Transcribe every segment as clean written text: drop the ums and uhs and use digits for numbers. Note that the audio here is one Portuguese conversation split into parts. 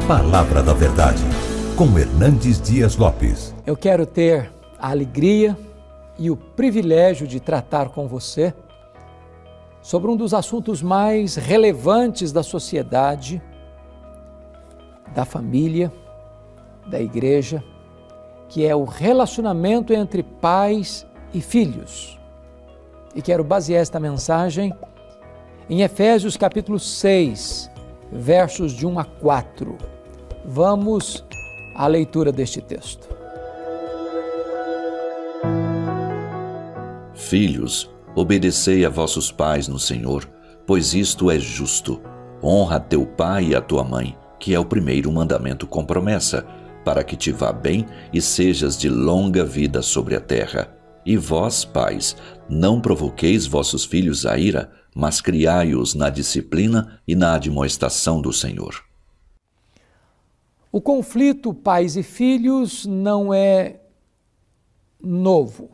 Palavra da Verdade, com Hernandes Dias Lopes. Eu quero ter a alegria e o privilégio de tratar com você sobre um dos assuntos mais relevantes da sociedade, da família, da igreja, que é o relacionamento entre pais e filhos. E quero basear esta mensagem em Efésios capítulo 6, versos de 1 a 4. Vamos à leitura deste texto. Filhos, obedecei a vossos pais no Senhor, pois isto é justo. Honra a teu pai e a tua mãe, que é o primeiro mandamento com promessa, para que te vá bem e sejas de longa vida sobre a terra. E vós, pais, não provoqueis vossos filhos a ira, mas criai-os na disciplina e na admoestação do Senhor. O conflito pais e filhos não é novo.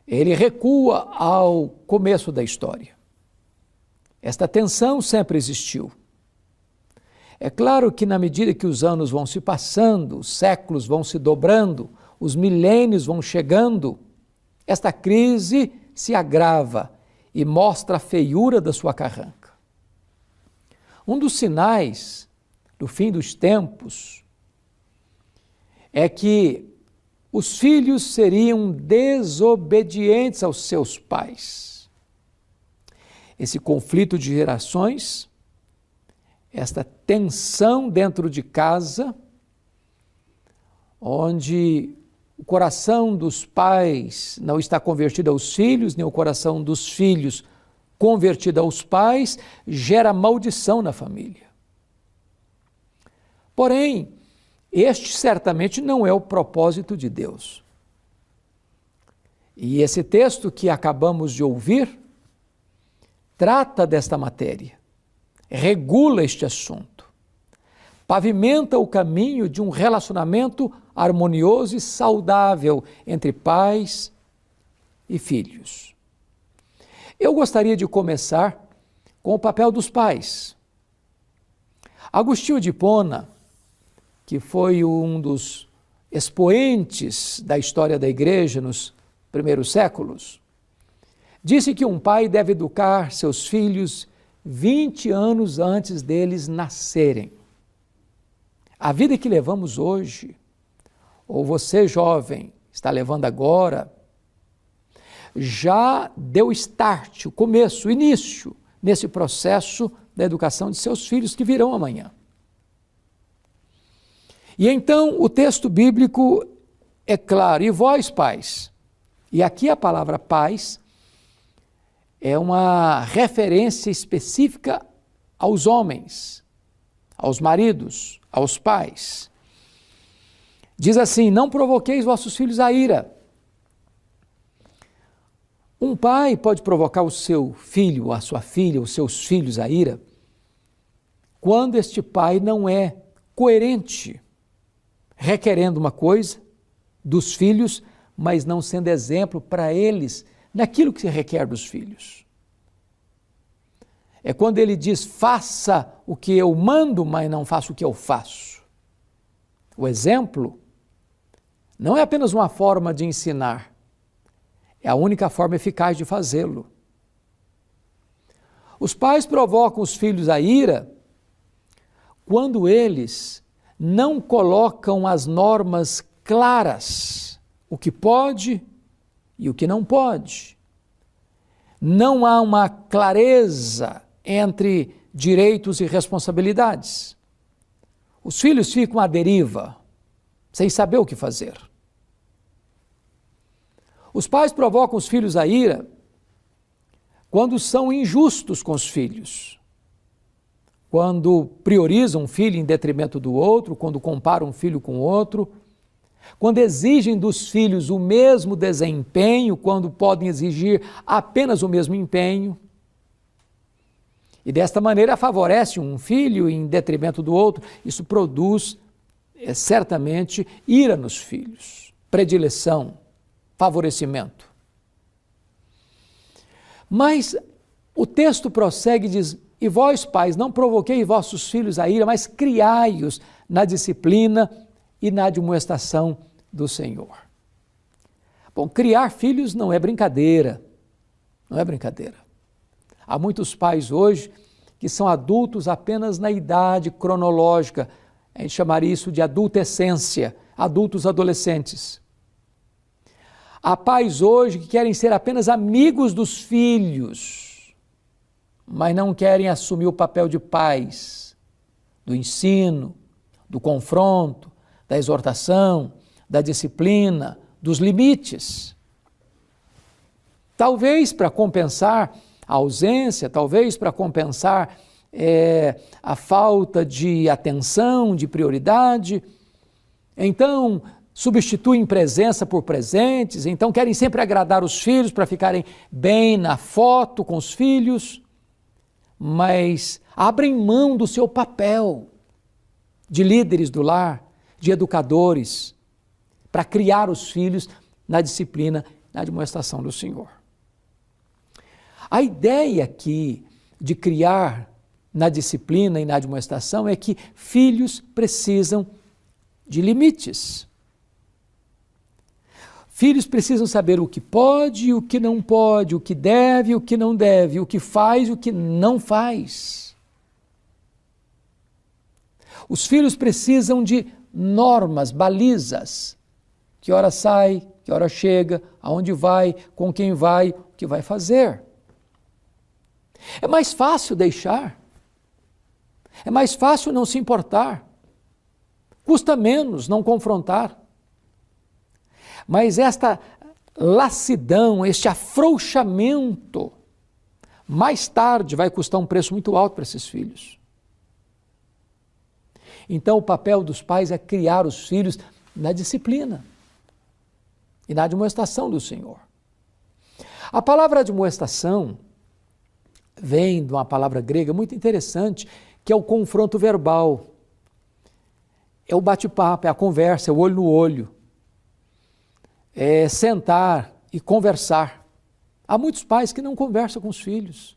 Ele recua ao começo da história. Esta tensão sempre existiu. É claro que na medida que os anos vão se passando, os séculos vão se dobrando, os milênios vão chegando, esta crise se agrava e mostra a feiura da sua carranca. Um dos sinais do fim dos tempos é que os filhos seriam desobedientes aos seus pais. Esse conflito de gerações, esta tensão dentro de casa, onde o coração dos pais não está convertido aos filhos, nem o coração dos filhos convertido aos pais, gera maldição na família. Porém, este certamente não é o propósito de Deus. E esse texto que acabamos de ouvir trata desta matéria, regula este assunto, pavimenta o caminho de um relacionamento harmonioso e saudável entre pais e filhos. Eu gostaria de começar com o papel dos pais. Agostinho de Hipona, que foi um dos expoentes da história da igreja nos primeiros séculos, disse que um pai deve educar seus filhos 20 anos antes deles nascerem. A vida que levamos hoje, ou você jovem está levando agora, já deu start, o começo, o início, nesse processo da educação de seus filhos que virão amanhã. E então o texto bíblico é claro, e vós pais, e aqui a palavra pais é uma referência específica aos homens, aos maridos, aos pais. Diz assim, não provoqueis vossos filhos a ira. Um pai pode provocar o seu filho, a sua filha, os seus filhos a ira, quando este pai não é coerente, requerendo uma coisa dos filhos, mas não sendo exemplo para eles naquilo que se requer dos filhos. É quando ele diz, faça o que eu mando, mas não faça o que eu faço. O exemplo não é apenas uma forma de ensinar, é a única forma eficaz de fazê-lo. Os pais provocam os filhos a ira quando eles não colocam as normas claras, o que pode e o que não pode. Não há uma clareza entre direitos e responsabilidades. Os filhos ficam à deriva, sem saber o que fazer. Os pais provocam os filhos a ira quando são injustos com os filhos, quando priorizam um filho em detrimento do outro, quando comparam um filho com o outro, quando exigem dos filhos o mesmo desempenho, quando podem exigir apenas o mesmo empenho. E desta maneira favorece um filho em detrimento do outro. Isso produz, certamente, ira nos filhos, predileção, favorecimento. Mas o texto prossegue e diz, E vós, pais, não provoqueis vossos filhos a ira, mas criai-os na disciplina e na admoestação do Senhor. Bom, criar filhos não é brincadeira, não é brincadeira. Há muitos pais hoje que são adultos apenas na idade cronológica, a gente chamaria isso de adultescência, adultos adolescentes. Há pais hoje que querem ser apenas amigos dos filhos, mas não querem assumir o papel de pais, do ensino, do confronto, da exortação, da disciplina, dos limites. Talvez para compensar a ausência, talvez para compensar a falta de atenção, de prioridade. Então, substituem presença por presentes, então querem sempre agradar os filhos para ficarem bem na foto com os filhos, mas abrem mão do seu papel de líderes do lar, de educadores, para criar os filhos na disciplina, na admoestação do Senhor. A ideia aqui de criar na disciplina e na admoestação é que filhos precisam de limites. Filhos precisam saber o que pode e o que não pode, o que deve e o que não deve, o que faz e o que não faz. Os filhos precisam de normas, balizas. Que hora sai, que hora chega, aonde vai, com quem vai, o que vai fazer. É mais fácil deixar. É mais fácil não se importar. Custa menos não confrontar. Mas esta lassidão, este afrouxamento, mais tarde vai custar um preço muito alto para esses filhos. Então o papel dos pais é criar os filhos na disciplina e na admoestação do Senhor. A palavra admoestação vem de uma palavra grega muito interessante, que é o confronto verbal. É o bate-papo, é a conversa, é o olho no olho. É sentar e conversar. Há muitos pais que não conversam com os filhos.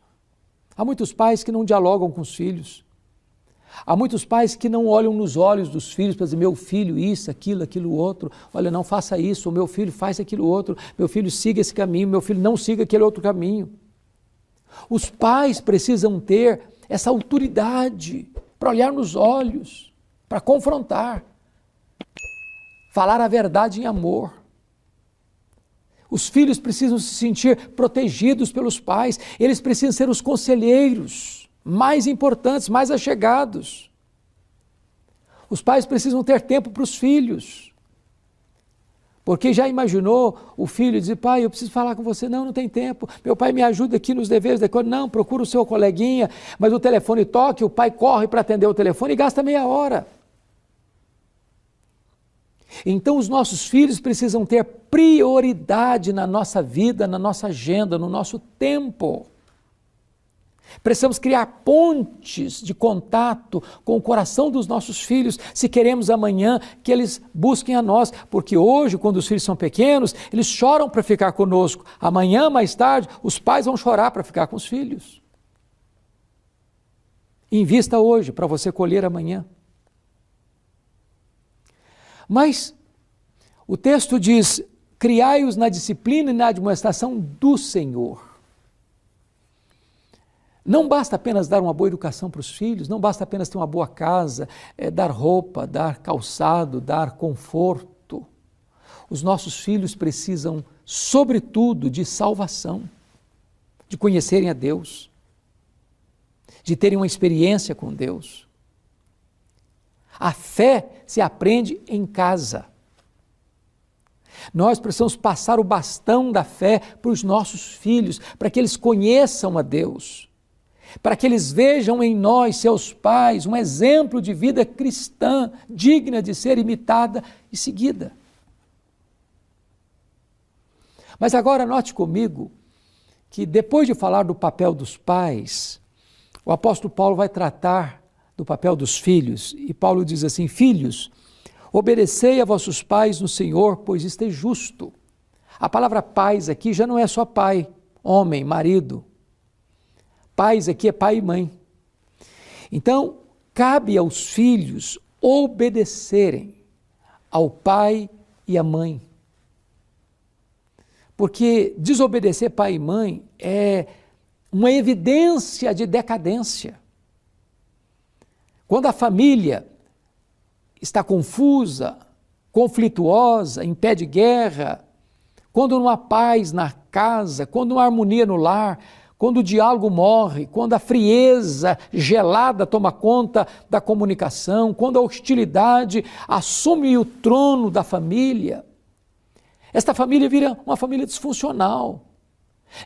Há muitos pais que não dialogam com os filhos. Há muitos pais que não olham nos olhos dos filhos para dizer, meu filho, isso, aquilo outro. Olha, não faça isso, o meu filho faz aquilo outro. Meu filho siga esse caminho, meu filho não siga aquele outro caminho. Os pais precisam ter essa autoridade para olhar nos olhos, para confrontar, falar a verdade em amor. Os filhos precisam se sentir protegidos pelos pais, eles precisam ser os conselheiros mais importantes, mais achegados. Os pais precisam ter tempo para os filhos. Porque já imaginou o filho dizer, pai, eu preciso falar com você. Não, não tem tempo. Meu pai me ajuda aqui nos deveres da escola. Não, procura o seu coleguinha, mas o telefone toca, o pai corre para atender o telefone e gasta meia hora. Então os nossos filhos precisam ter prioridade na nossa vida, na nossa agenda, no nosso tempo. Precisamos criar pontes de contato com o coração dos nossos filhos, se queremos amanhã que eles busquem a nós, porque hoje, quando os filhos são pequenos, eles choram para ficar conosco. Amanhã, mais tarde, os pais vão chorar para ficar com os filhos. Invista hoje para você colher amanhã. Mas o texto diz, criai-os na disciplina e na admoestação do Senhor. Não basta apenas dar uma boa educação para os filhos, não basta apenas ter uma boa casa, dar roupa, dar calçado, dar conforto. Os nossos filhos precisam, sobretudo, de salvação, de conhecerem a Deus, de terem uma experiência com Deus. A fé se aprende em casa. Nós precisamos passar o bastão da fé para os nossos filhos, para que eles conheçam a Deus, para que eles vejam em nós, seus pais, um exemplo de vida cristã, digna de ser imitada e seguida. Mas agora note comigo que depois de falar do papel dos pais, o apóstolo Paulo vai tratar do papel dos filhos, e Paulo diz assim, filhos, obedecei a vossos pais no Senhor, pois isto é justo. A palavra pais aqui já não é só pai, homem, marido. Pais aqui é pai e mãe. Então, cabe aos filhos obedecerem ao pai e à mãe. Porque desobedecer pai e mãe é uma evidência de decadência. Quando a família está confusa, conflituosa, em pé de guerra, quando não há paz na casa, quando não há harmonia no lar, quando o diálogo morre, quando a frieza gelada toma conta da comunicação, quando a hostilidade assume o trono da família, esta família vira uma família disfuncional.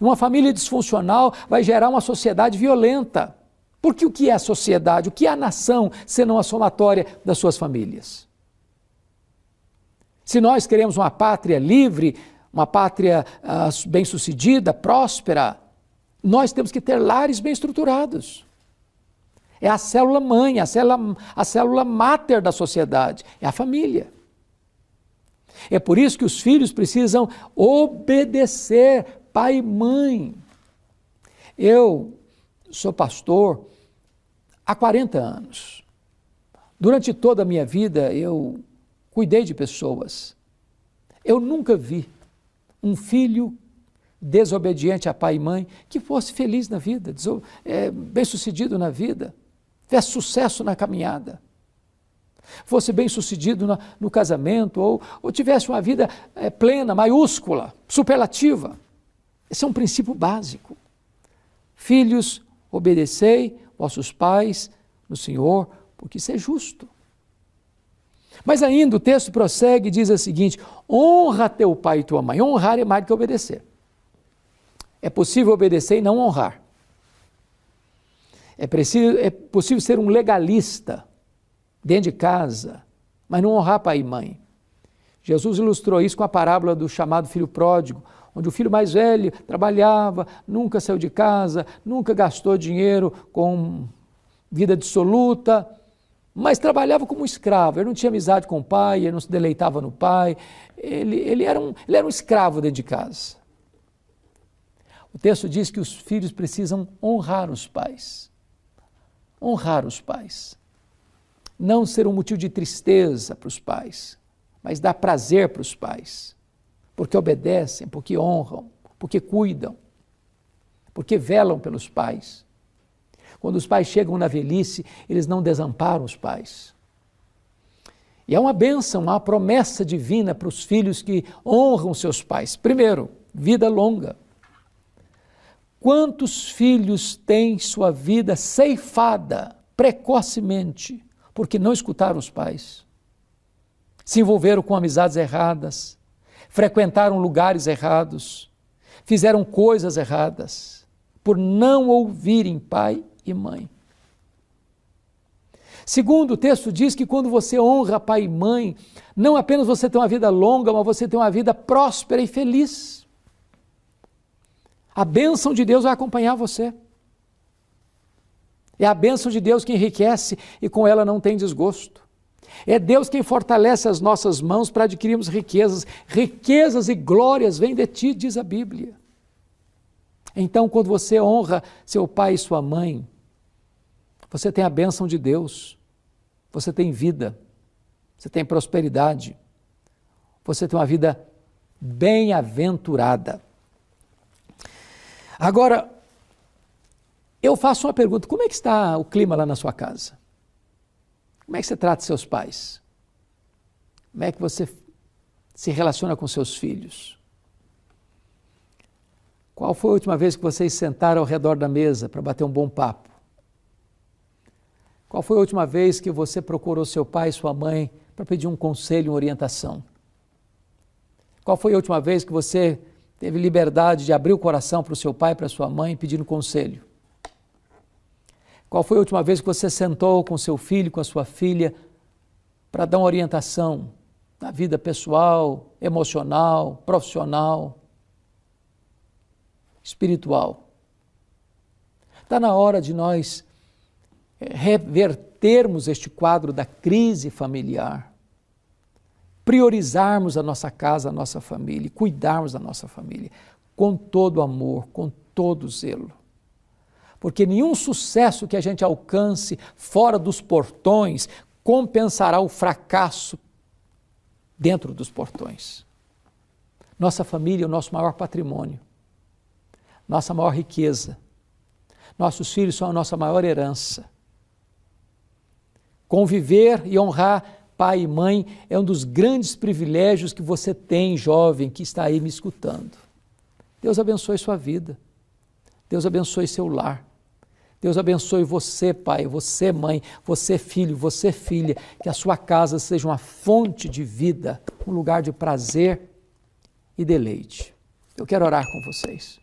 Uma família disfuncional vai gerar uma sociedade violenta. Porque o que é a sociedade? O que é a nação, senão a somatória das suas famílias? Se nós queremos uma pátria livre, uma pátria bem-sucedida, próspera, nós temos que ter lares bem estruturados. É a célula mãe, a célula máter da sociedade, é a família. É por isso que os filhos precisam obedecer pai e mãe. Eu sou pastor há 40 anos. Durante toda a minha vida eu cuidei de pessoas. Eu nunca vi um filho desobediente a pai e mãe que fosse feliz na vida, bem-sucedido na vida, tivesse sucesso na caminhada, fosse bem-sucedido no casamento ou tivesse uma vida plena, maiúscula, superlativa. Esse é um princípio básico. Filhos, obedecei vossos pais no Senhor, porque isso é justo. Mas ainda o texto prossegue e diz o seguinte: honra teu pai e tua mãe. Honrar é mais do que obedecer. É possível obedecer e não honrar. É possível ser um legalista dentro de casa, mas não honrar pai e mãe. Jesus ilustrou isso com a parábola do chamado filho pródigo, onde o filho mais velho trabalhava, nunca saiu de casa, nunca gastou dinheiro com vida dissoluta, mas trabalhava como escravo. Ele não tinha amizade com o pai, ele não se deleitava no pai, ele era um escravo dentro de casa. O texto diz que os filhos precisam honrar os pais. Honrar os pais. Não ser um motivo de tristeza para os pais, mas dar prazer para os pais. Porque obedecem, porque honram, porque cuidam, porque velam pelos pais. Quando os pais chegam na velhice, eles não desamparam os pais. E é uma bênção, uma promessa divina para os filhos que honram seus pais. Primeiro, vida longa. Quantos filhos têm sua vida ceifada precocemente porque não escutaram os pais? Se envolveram com amizades erradas, frequentaram lugares errados, fizeram coisas erradas, por não ouvirem pai e mãe. Segundo, o texto diz que quando você honra pai e mãe, não apenas você tem uma vida longa, mas você tem uma vida próspera e feliz. A bênção de Deus vai acompanhar você. É a bênção de Deus que enriquece e com ela não tem desgosto. É Deus quem fortalece as nossas mãos para adquirirmos riquezas. Riquezas e glórias vêm de ti, diz a Bíblia. Então, quando você honra seu pai e sua mãe, você tem a bênção de Deus, você tem vida, você tem prosperidade, você tem uma vida bem-aventurada. Agora, eu faço uma pergunta: como é que está o clima lá na sua casa? Como é que você trata seus pais? Como é que você se relaciona com seus filhos? Qual foi a última vez que vocês sentaram ao redor da mesa para bater um bom papo? Qual foi a última vez que você procurou seu pai e sua mãe para pedir um conselho, uma orientação? Qual foi a última vez que você teve liberdade de abrir o coração para o seu pai e para a sua mãe pedindo conselho? Qual foi a última vez que você sentou com seu filho, com a sua filha, para dar uma orientação na vida pessoal, emocional, profissional, espiritual? Está na hora de nós revertermos este quadro da crise familiar, priorizarmos a nossa casa, a nossa família, cuidarmos da nossa família com todo amor, com todo zelo. porque nenhum sucesso que a gente alcance fora dos portões compensará o fracasso dentro dos portões. Nossa família é o nosso maior patrimônio, nossa maior riqueza. Nossos filhos são a nossa maior herança. Conviver e honrar pai e mãe é um dos grandes privilégios que você tem, jovem, que está aí me escutando. Deus abençoe sua vida. Deus abençoe seu lar. Deus abençoe você, pai, você, mãe, você, filho, você, filha. Que a sua casa seja uma fonte de vida, um lugar de prazer e deleite. Eu quero orar com vocês.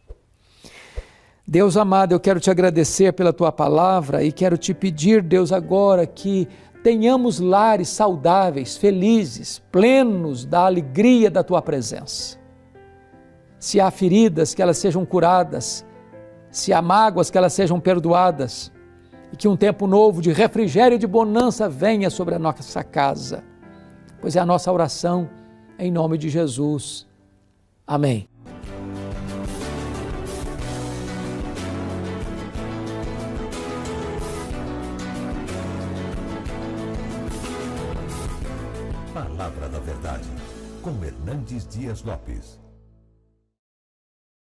Deus amado, eu quero te agradecer pela tua palavra e quero te pedir, Deus, agora que tenhamos lares saudáveis, felizes, plenos da alegria da tua presença. Se há feridas, que elas sejam curadas, se há mágoas, que elas sejam perdoadas e que um tempo novo de refrigério e de bonança venha sobre a nossa casa, pois é a nossa oração em nome de Jesus. Amém. Palavra da Verdade, com Hernandes Dias Lopes.